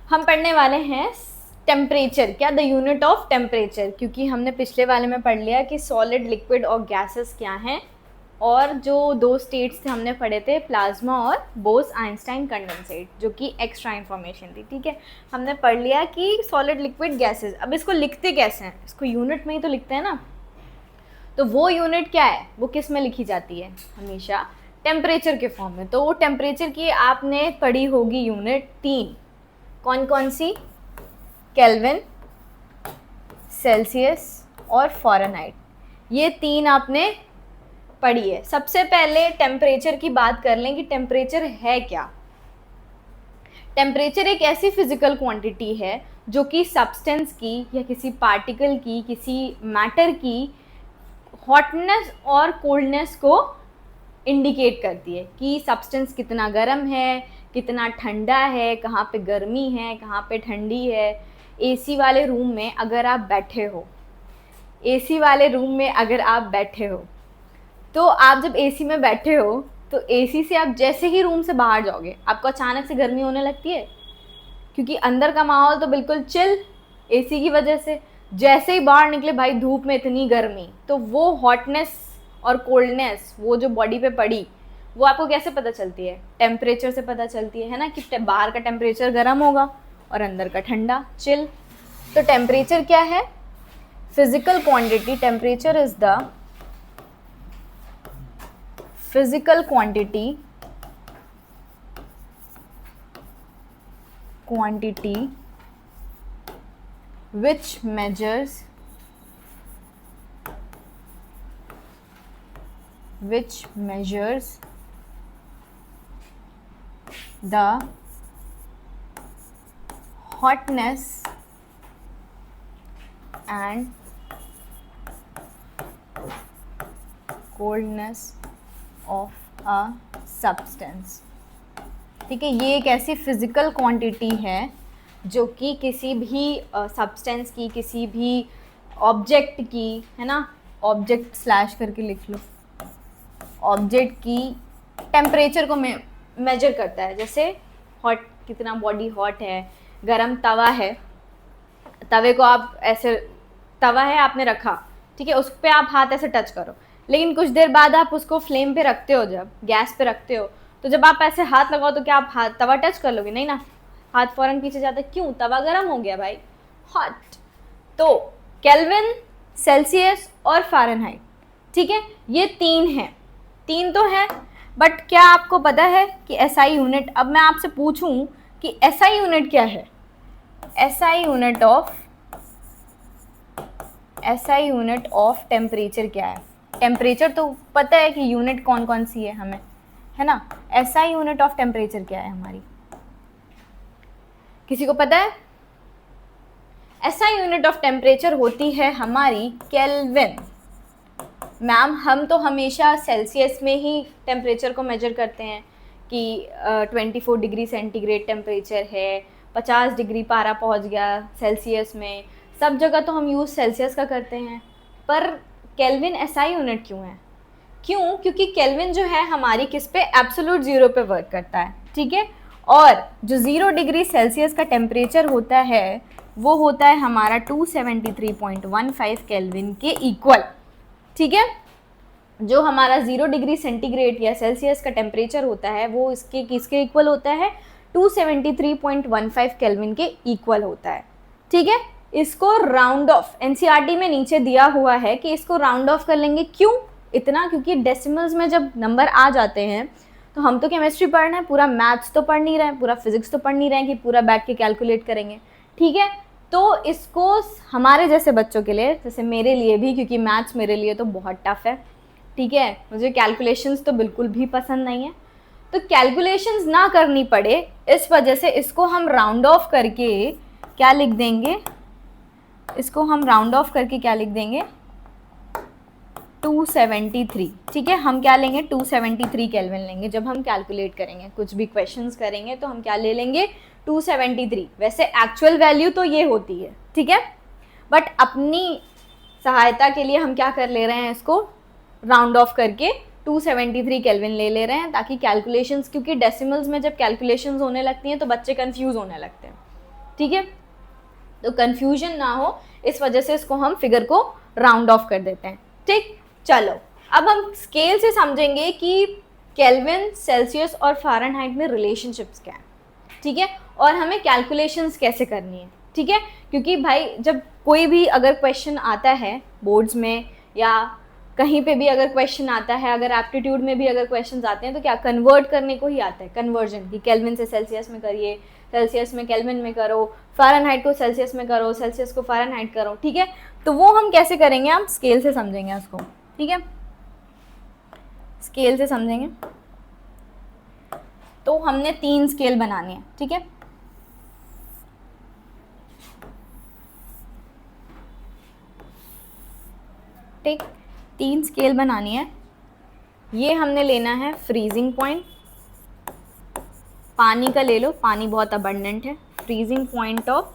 हम पढ़ने वाले हैं टेम्परेचर, क्या द यूनिट ऑफ टेम्परेचर, क्योंकि हमने पिछले वाले में पढ़ लिया कि सॉलिड, लिक्विड और गैसेस क्या हैं, और जो दो स्टेट्स थे हमने पढ़े थे प्लाज्मा और बोस आइंस्टाइन कंडेंसेट, जो कि एक्स्ट्रा इन्फॉर्मेशन थी। ठीक है, हमने पढ़ लिया कि सॉलिड, लिक्विड, गैसेस। अब इसको लिखते कैसे हैं, इसको यूनिट में ही तो लिखते हैं ना। तो वो यूनिट क्या है, वो किस में लिखी जाती है, हमेशा टेम्परेचर के फॉर्म में। तो वो टेम्परेचर की आपने पढ़ी होगी यूनिट 3, कौन कौन सी, केल्विन, सेल्सियस और फ़ारेनहाइट, ये 3 आपने पढ़ी है। सबसे पहले टेम्परेचर की बात कर लें कि टेम्परेचर है क्या। टेम्परेचर एक ऐसी फिजिकल क्वांटिटी है जो कि सब्सटेंस की या किसी पार्टिकल की, किसी मैटर की हॉटनेस और कोल्डनेस को इंडिकेट करती है कि सब्सटेंस कितना गर्म है, कितना ठंडा है, कहाँ पे गर्मी है, कहाँ पे ठंडी है। एसी वाले रूम में अगर आप बैठे हो, एसी वाले रूम में अगर आप बैठे हो, तो आप जब एसी में बैठे हो तो एसी से आप जैसे ही रूम से बाहर जाओगे आपको अचानक से गर्मी होने लगती है, क्योंकि अंदर का माहौल तो बिल्कुल चिल एसी की वजह से। जैसे ही बाहर निकले भाई धूप में इतनी गर्मी, तो वो हॉटनेस और कोल्डनेस वो जो बॉडी पे पड़ी वो आपको कैसे पता चलती है, टेम्परेचर से पता चलती है ना, कि बाहर का टेम्परेचर गर्म होगा और अंदर का ठंडा चिल। तो टेम्परेचर क्या है, physical quantity. Temperature is the physical quantity which measures the hotness and coldness of a substance। ठीक है, ये एक ऐसी फिजिकल क्वांटिटी है जो कि किसी भी सब्सटेंस की, किसी भी ऑब्जेक्ट की, है ना, ऑब्जेक्ट स्लैश करके लिख लो, ऑब्जेक्ट की टेम्परेचर को मेजर करता है। जैसे हॉट, कितना बॉडी हॉट है, गरम तवा है, तवे को आप ऐसे, तवा है आपने रखा, ठीक है, उस पर आप हाथ ऐसे टच करो, लेकिन कुछ देर बाद आप उसको फ्लेम पे रखते हो, जब गैस पे रखते हो, तो जब आप ऐसे हाथ लगाओ तो क्या आप हाथ तवा टच कर लोगे, नहीं ना, हाथ फौरन पीछे जाता है, क्यों, तवा गर्म हो गया भाई, हॉट। तो केल्विन, सेल्सियस और फ़ारेनहाइट, ठीक है, ये 3 हैं, 3 तो है, बट क्या आपको पता है कि एसआई यूनिट, अब मैं आपसे पूछूं कि एसआई यूनिट क्या है, एसआई यूनिट ऑफ टेम्परेचर क्या है। टेम्परेचर तो पता है कि यूनिट कौन कौन सी है हमें, है ना, एसआई यूनिट ऑफ टेम्परेचर क्या है हमारी, किसी को पता है। एसआई यूनिट ऑफ टेम्परेचर होती है हमारी केल्विन। मैम हम तो हमेशा सेल्सियस में ही टेम्परेचर को मेजर करते हैं कि 24 डिग्री सेंटीग्रेड टेम्परेचर है, 50 डिग्री पारा पहुंच गया सेल्सियस में, सब जगह तो हम यूज़ सेल्सियस का करते हैं, पर केल्विन एसआई यूनिट क्यों है, क्यों, क्योंकि केल्विन जो है हमारी किस पे, एब्सोल्यूट ज़ीरो पे वर्क करता है, ठीक है, और जो 0 डिग्री सेल्सियस का टेम्परेचर होता है वो होता है हमारा 273.15 केल्विन के इक्वल, ठीक है। जो हमारा 0 डिग्री सेंटीग्रेड या सेल्सियस का टेम्परेचर होता है वो इसके किसके इक्वल होता है, 273.15 केल्विन के इक्वल होता है, ठीक है। इसको राउंड ऑफ, एनसीईआरटी में नीचे दिया हुआ है कि इसको राउंड ऑफ कर लेंगे, क्यों इतना, क्योंकि डेसिमल्स में जब नंबर आ जाते हैं तो हम तो केमिस्ट्री पढ़ रहे हैं, पूरा मैथ्स तो पढ़ नहीं रहे हैं, पूरा फिजिक्स तो पढ़ नहीं रहे हैं कि पूरा बैठ के कैलकुलेट करेंगे, ठीक है। तो इसको हमारे जैसे बच्चों के लिए, जैसे मेरे लिए भी, क्योंकि मैथ्स मेरे लिए तो बहुत टफ है, ठीक है, मुझे कैलकुलेशंस तो बिल्कुल भी पसंद नहीं है, तो कैलकुलेशंस ना करनी पड़े इस वजह से इसको हम राउंड ऑफ करके क्या लिख देंगे, इसको हम राउंड ऑफ करके क्या लिख देंगे, 273, ठीक है। हम क्या लेंगे, 273 केल्विन लेंगे जब हम कैलकुलेट करेंगे, कुछ भी क्वेश्चंस करेंगे तो हम क्या ले लेंगे, 273। वैसे एक्चुअल वैल्यू तो ये होती है, ठीक है, बट अपनी सहायता के लिए हम क्या कर ले रहे हैं, इसको राउंड ऑफ करके 273 केल्विन ले रहे हैं, ताकि कैलकुलेशंस, क्योंकि डेसिमल्स में जब कैलकुलेशंस होने लगती हैं तो बच्चे कंफ्यूज होने लगते हैं, ठीक है, तो कंफ्यूजन ना हो इस वजह से इसको हम फिगर को राउंड ऑफ कर देते हैं। ठीक, चलो अब हम स्केल से समझेंगे कि केल्विन, सेल्सियस और फ़ारेनहाइट में रिलेशनशिप्स क्या है। ठीक है, और हमें कैलकुलेशंस कैसे करनी है। ठीक है, क्योंकि भाई जब कोई भी अगर क्वेश्चन आता है बोर्ड्स में या कहीं पे भी अगर क्वेश्चन आता है, अगर एप्टीट्यूड में भी अगर क्वेश्चन आते हैं तो क्या कन्वर्ट करने को ही आता है, कन्वर्जन, कि केल्विन से सेल्सियस में करिए, सेल्सियस में केल्विन में करो, फ़ारेनहाइट को सेल्सियस में करो, सेल्सियस को फ़ारेनहाइट करो। ठीक है, तो वो हम कैसे करेंगे, हम स्केल से समझेंगे उसको। ठीक है, स्केल से समझेंगे। तो हमने 3 स्केल बनानी है। ठीक है, ठीक, 3 स्केल बनानी है। ये हमने लेना है फ्रीजिंग पॉइंट, पानी का ले लो, पानी बहुत अबंडेंट है। फ्रीजिंग पॉइंट ऑफ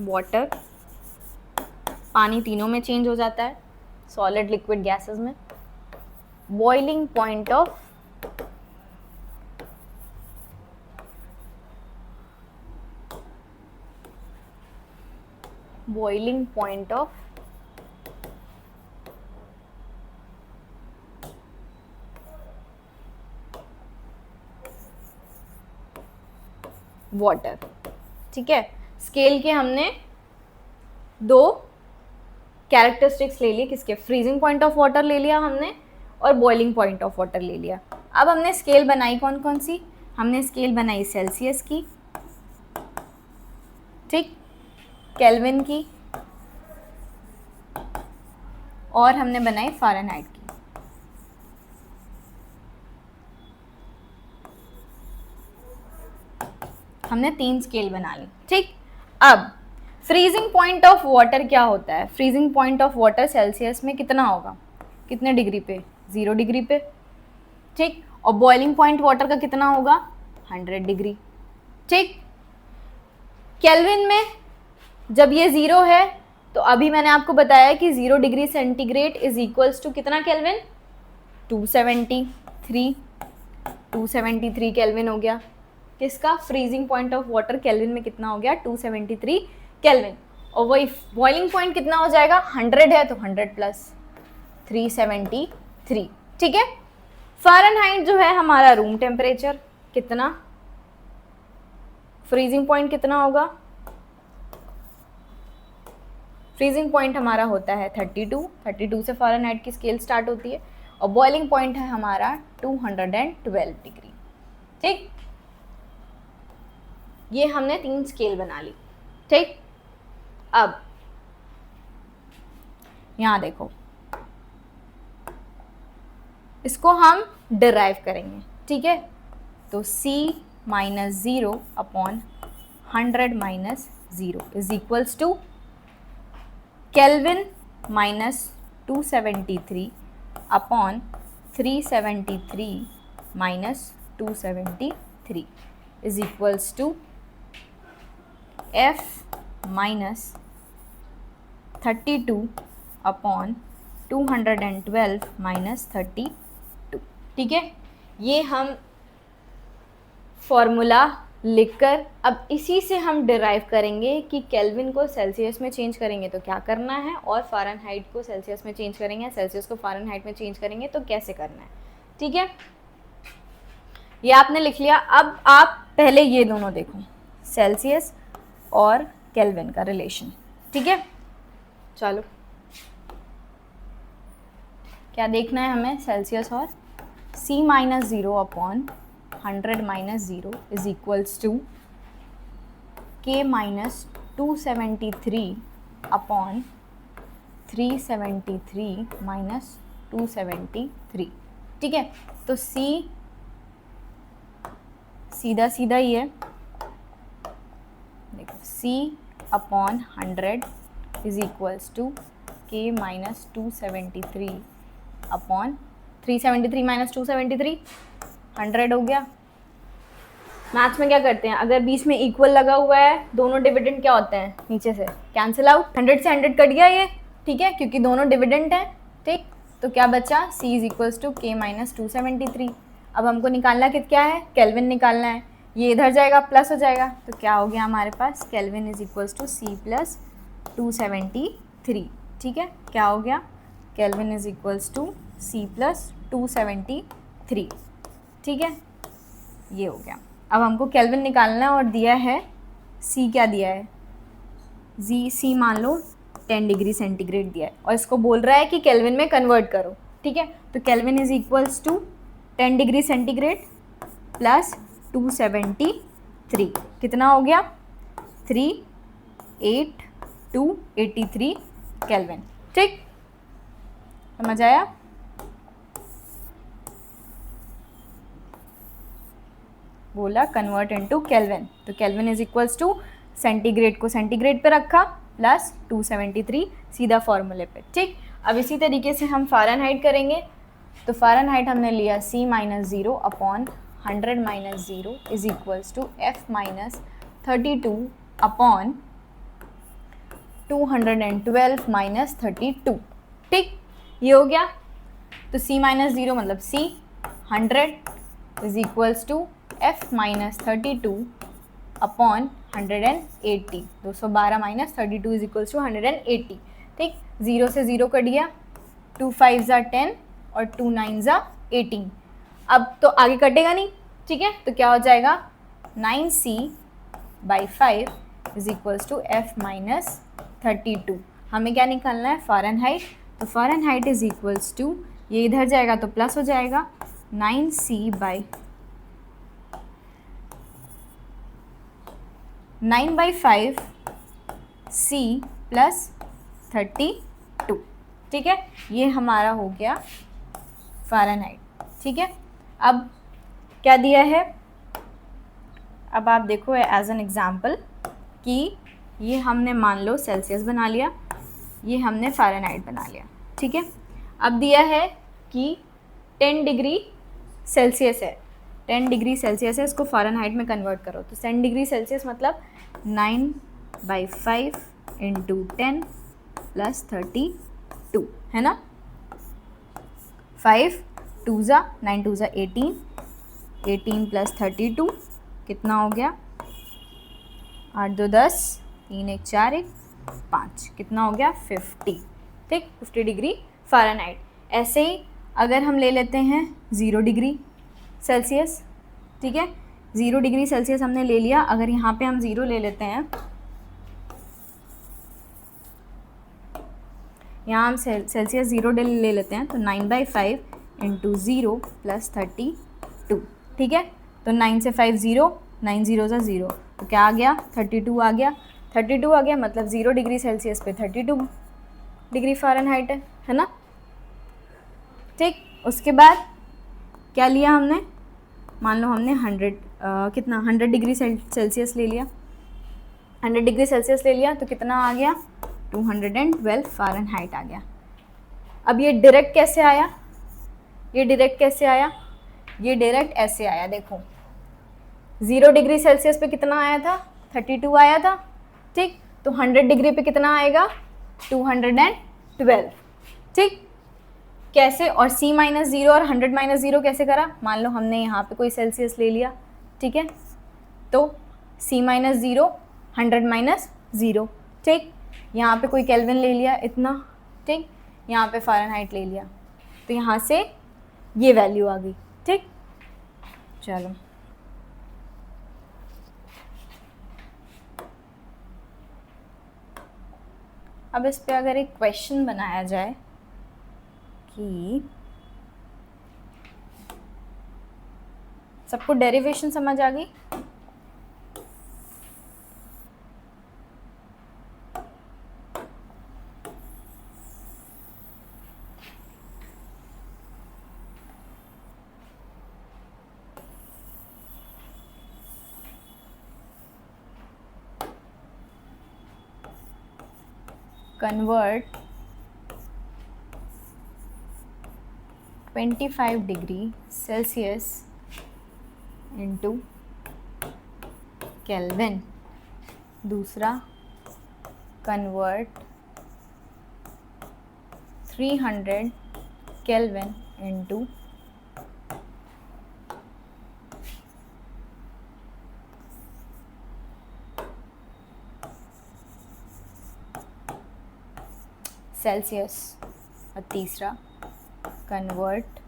वाटर, पानी तीनों में चेंज हो जाता है, सॉलिड, लिक्विड, गैसेस में। Boiling point of water. ठीक है, स्केल के हमने 2 कैरेक्टरिस्टिक्स ले लिए, किसके, फ्रीजिंग पॉइंट ऑफ वाटर ले लिया हमने और बॉइलिंग पॉइंट ऑफ वाटर ले लिया। अब हमने स्केल बनाई कौन कौन सी, हमने स्केल बनाई सेल्सियस की, ठीक, केल्विन की, और हमने बनाई फ़ारेनहाइट की। हमने 3 स्केल बना ली। ठीक, अब फ्रीजिंग पॉइंट ऑफ वाटर क्या होता है, freezing point of water Celsius में कितना होगा, कितने डिग्री पे, 0 डिग्री पे। ठीक, और बॉइलिंग पॉइंट वाटर का कितना होगा, 100 डिग्री। ठीक, केल्विन में जब ये 0 है तो अभी मैंने आपको बताया कि 0 degree centigrade is equals to कितना केल्विन, 273 केल्विन हो गया। किसका, freezing point of water kelvin में कितना हो गया, 273 केल्विन। और वही बॉइलिंग पॉइंट कितना हो जाएगा, 100 है तो 100 प्लस 373। ठीक है, फ़ारेनहाइट जो है हमारा रूम टेम्परेचर, कितना, फ्रीजिंग पॉइंट कितना होगा, फ्रीजिंग पॉइंट हमारा होता है 32 से फ़ारेनहाइट की स्केल स्टार्ट होती है, और बॉइलिंग पॉइंट है हमारा 212 डिग्री। ठीक, ये हमने 3 स्केल बना ली। ठीक, अब यहाँ देखो, इसको हम डिराइव करेंगे। ठीक है, तो C minus 0 upon 100 minus 0 is equals to kelvin minus 273 upon 373 minus 273 is equals to F minus 32 upon 212 minus 32। ठीक है, ये हम फॉर्मूला लिखकर अब इसी से हम डिराइव करेंगे कि केल्विन को सेल्सियस में चेंज करेंगे तो क्या करना है, और फ़ारेनहाइट को सेल्सियस में चेंज करेंगे, सेल्सियस को फ़ारेनहाइट में चेंज करेंगे तो कैसे करना है। ठीक है, ये आपने लिख लिया। अब आप पहले ये दोनों देखो, सेल्सियस और केल्विन का रिलेशन। ठीक है, चलो क्या देखना है हमें, सेल्सियस और C minus 0 upon 100 minus 0 is equals to K minus 273 upon 373 minus 273। ठीक है, तो C सीधा सीधा ही है, देखो C upon 100 is equals to K minus 273 upon 373 minus 273, 100 हो गया। मैथ्स में क्या करते हैं, अगर बीच में इक्वल लगा हुआ है, दोनों डिविडेंड क्या होते हैं, नीचे से कैंसिल आउट, 100 से 100 कट गया ये। ठीक है, क्योंकि दोनों डिविडेंड हैं। ठीक, तो क्या बचा, C is equals to K minus 273। अब हमको निकालना क्या है, केल्विन निकालना है। ये इधर जाएगा प्लस हो जाएगा, तो क्या हो गया हमारे पास Kelvin is equals to C plus 273। ठीक है, क्या हो गया Kelvin is equals to C plus 273। ठीक है, ये हो गया। अब हमको केल्विन निकालना है और दिया है C, क्या दिया है C मान लो 10 डिग्री सेंटीग्रेड दिया है और इसको बोल रहा है कि केल्विन में कन्वर्ट करो। ठीक है, तो kelvin is equals to 10 degree centigrade plus 273 कितना हो गया 38283 केल्विन। ठीक, समझ आया? बोला कन्वर्ट इनटू केल्विन, तो kelvin is equals to centigrade को सेंटीग्रेड पे रखा प्लस 273 सीधा फॉर्मूले पे। ठीक, अब इसी तरीके से हम फ़ारेनहाइट करेंगे। तो फ़ारेनहाइट हमने लिया C minus 0 upon 100 minus 0 is equals to F minus 32 upon 212 minus 32। ठीक, ये हो गया। तो C माइनस 0 मतलब C 100 is equals to F minus 32 upon 180, 212 minus 32 is equals to 180। ठीक, 0 से 0 कट गया, 2 5 ज़ा 10 और 2 9 ज़ा 18। अब तो आगे कटेगा नहीं। ठीक है, तो क्या हो जाएगा 9C/5 is equals to F minus 32। हमें क्या निकालना है फ़ारेनहाइट, तो फ़ारेनहाइट इज इक्वल्स टू, ये इधर जाएगा तो प्लस हो जाएगा 9/5 C प्लस 32। ठीक है, ये हमारा हो गया फ़ारेनहाइट। ठीक है, अब क्या दिया है, अब आप देखो एज एन एग्जांपल कि ये हमने मान लो सेल्सियस बना लिया, ये हमने फ़ारेनहाइट बना लिया। ठीक है, अब दिया है कि 10 डिग्री सेल्सियस है, 10 डिग्री सेल्सियस है, इसको फ़ारेनहाइट में कन्वर्ट करो। तो 10 डिग्री सेल्सियस मतलब 9/5 इंटू 10 प्लस 32 है ना। 5 2 ज़ा 9 2 ज़ा 18, 18 प्लस 32 कितना हो गया 8 2 10, 3 1 4 1 5, कितना हो गया 50। ठीक, 50 डिग्री फ़ारेनहाइट। ऐसे ही अगर हम ले लेते हैं 0 डिग्री सेल्सियस। ठीक है, 0 डिग्री सेल्सियस हमने ले लिया, अगर यहाँ पे हम 0 ले लेते हैं, यहाँ हम सेल्सियस 0 ले लेते हैं, तो 9/5 इंटू 0 प्लस 32। ठीक है, तो 9 से 5 0, 9 0 ज़ा 0, तो क्या आ गया 32 आ गया। 32 आ गया मतलब 0 डिग्री सेल्सियस पे 32 डिग्री फ़ारेनहाइट है ना। ठीक, उसके बाद क्या लिया हमने, मान लो हमने 100 डिग्री सेल्सियस ले लिया, 100 डिग्री सेल्सियस ले लिया, तो कितना आ गया 212 फ़ारेनहाइट आ गया। अब ये डायरेक्ट कैसे आया, ये डायरेक्ट कैसे आया, ये डायरेक्ट ऐसे आया। देखो 0 डिग्री सेल्सियस पे कितना आया था 32 आया था। ठीक, तो 100 डिग्री पे कितना आएगा 212। ठीक, कैसे, और C माइनस 0 और 100 माइनस 0 कैसे करा, मान लो हमने यहाँ पे कोई सेल्सियस ले लिया। ठीक है, तो C माइनस 0 100 माइनस 0। ठीक, यहाँ पे कोई केल्विन ले लिया इतना। ठीक, यहाँ पे फ़ारेनहाइट ले लिया, तो यहाँ से ये वैल्यू आ गई। ठीक, चलो अब इस पे अगर एक क्वेश्चन बनाया जाए कि सबको डेरिवेशन समझ आ गई। convert 25 degree Celsius into kelvin. दूसरा कन्वर्ट 300 केल्विन इंटू सेल्सियस और तीसरा convert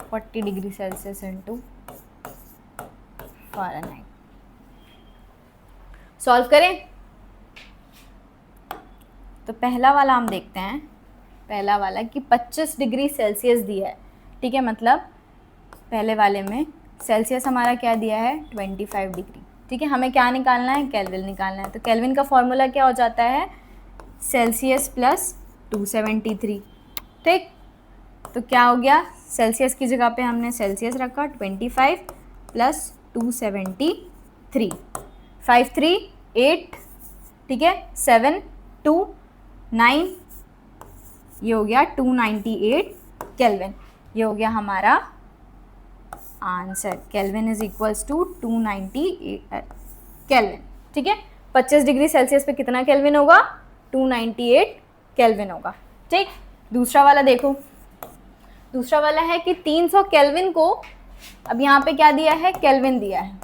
forty degree Celsius into Fahrenheit. Solve करें तो पहला वाला हम देखते हैं, पहला वाला कि 25 डिग्री सेल्सियस दिया है, ठीक है, मतलब पहले वाले में सेल्सियस हमारा क्या दिया है 25 डिग्री, ठीक है। हमें क्या निकालना है, केल्विन निकालना है। तो केल्विन का फॉर्मूला क्या हो जाता है, सेल्सियस प्लस 273, ठीक। तो क्या हो गया, सेल्सियस की जगह पे हमने सेल्सियस रखा 25 प्लस 273, 5 3 8, ठीक है, 7 2 9, ये हो गया 298 केल्विन। ये हो गया हमारा answer, kelvin is equals to 298 kelvin, ठीक है। 25 डिग्री सेल्सियस पे कितना केल्विन होगा, 298 केल्विन होगा, ठीक। दूसरा वाला देखो, दूसरा वाला है कि 300 केल्विन को, अब यहाँ पे क्या दिया है, केल्विन दिया है,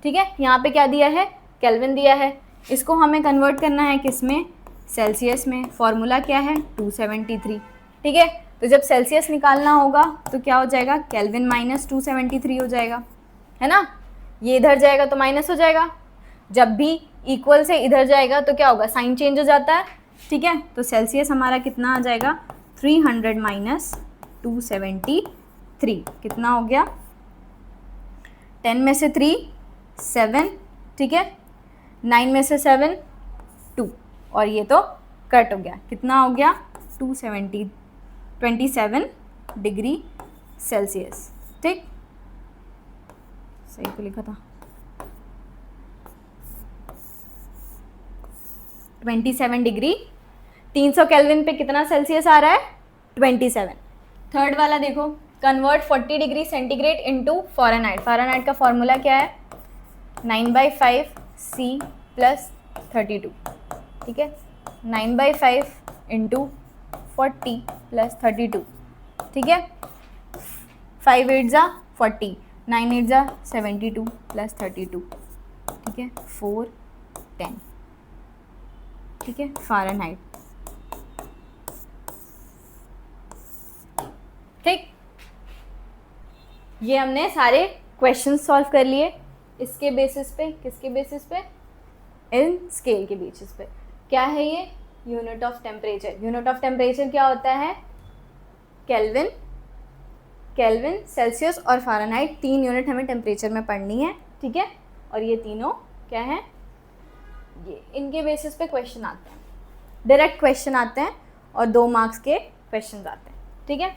ठीक है, यहाँ पे क्या दिया है, केल्विन दिया है। इसको हमें कन्वर्ट करना है किस में, सेल्सियस में। फॉर्मूला क्या है 273, ठीक है। तो जब सेल्सियस निकालना होगा तो क्या हो जाएगा, केल्विन माइनस 273 हो जाएगा, है ना। ये इधर जाएगा तो माइनस हो जाएगा, जब भी इक्वल से इधर जाएगा तो क्या होगा, साइन चेंज हो जाता है, ठीक है। तो सेल्सियस हमारा कितना आ जाएगा, 300 माइनस 273, कितना हो गया, 10 में से 3 7, ठीक है, 9 में से 7 2, और ये तो कट हो गया, कितना हो गया 27 डिग्री सेल्सियस, ठीक, सही तो लिखा था, 27 डिग्री, 300 केल्विन पे कितना सेल्सियस आ रहा है 27। थर्ड वाला देखो, convert 40 degree centigrade into Fahrenheit. Fahrenheit का फॉर्मूला क्या है, 9/5 C प्लस 32, ठीक है, 9/5 इंटू 40 प्लस 32, ठीक है, 5 8 जा 40, 9 8 जा 72 प्लस 32, ठीक है, 4 10, ठीक है, फ़ारेनहाइट, ठीक। ये हमने सारे क्वेश्चन सॉल्व कर लिए, इसके बेसिस पे, किसके बेसिस पे, इन स्केल के बेसिस पे। क्या है ये, unit of temperature. Unit of temperature क्या होता है, केल्विन, केल्विन, सेल्सियस और फ़ारेनहाइट, 3 यूनिट हमें टेम्परेचर में पढ़नी है, ठीक है। और ये तीनों क्या है, ये इनके बेसिस पे क्वेश्चन आते हैं, डायरेक्ट क्वेश्चन आते हैं और 2 मार्क्स के क्वेश्चन आते हैं, ठीक है।